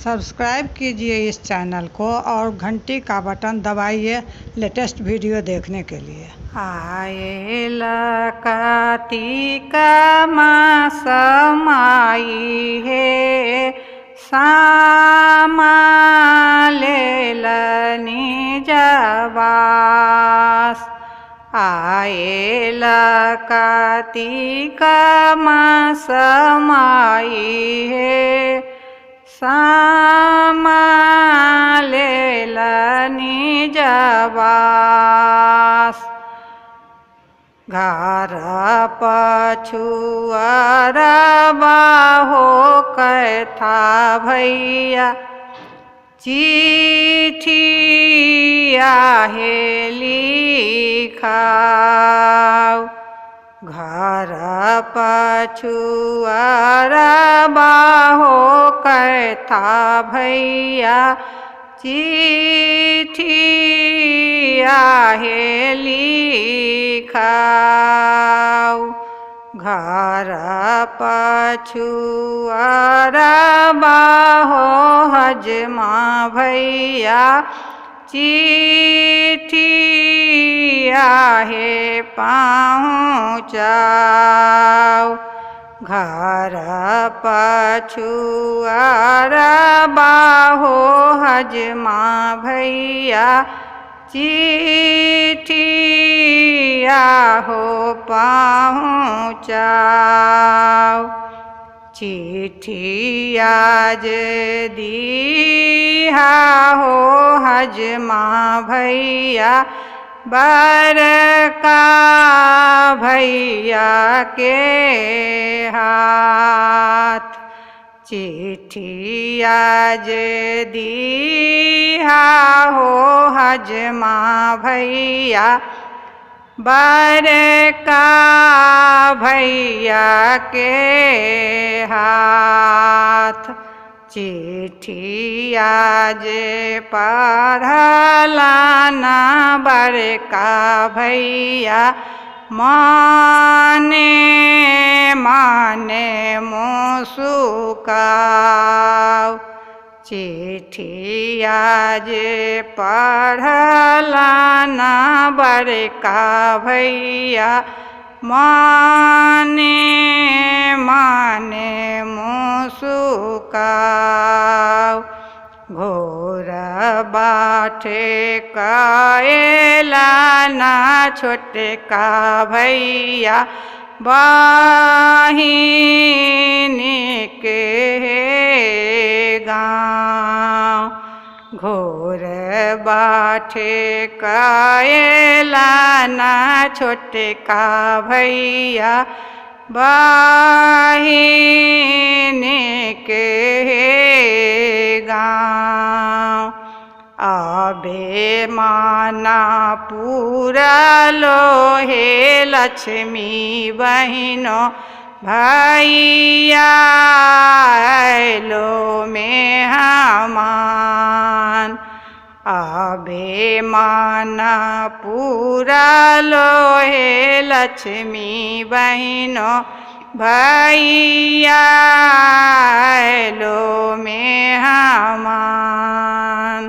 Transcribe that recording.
Subscribe कीजिए इस channel को और घंटी का बटन दबाइए लेटेस्ट वीडियो देखने के लिए। आएल कार्तिक मास माई हे सामा लेलनि जबास। आएल कार्तिक मास माई हे सामा लेलनि जबास। घर पछुअर बाहो कथा भैया चिठिया हे लिखाऊ। घर पछुअर बाहो कथा भैया चिठिया हे लिखाऊ। घर पछुअर बाहो हजमा भैया चिठिया हे पहुँचाऊ। घर पछुअर बाहो हजमा भैया चिठिया हो पहुँचाऊ। चिठिया जे दिहा हो हजमा भैया बड़का भैया के हाथ। चिठिया जे दिहा हो हजमा भैया बड़का भैया के हाथ। चिठिया जे पढ़ला ना बड़का भैया माने माने मुस्काऊ। चिठिया जे पढ़ला ना बड़का भैया माने माने मुस्काऊ। घोर बाटे काएला ना छोटका भैया बहिनी के गाँव। घोर बाटे काएला ना छोटका भैया बहिनी के गाँव। आबे माना पूरा लोहे लक्ष्मी बहिनो भैया लो में हमान। आबे माना पूरा लोहे लक्ष्मी बहिनो भैया लो में हमान।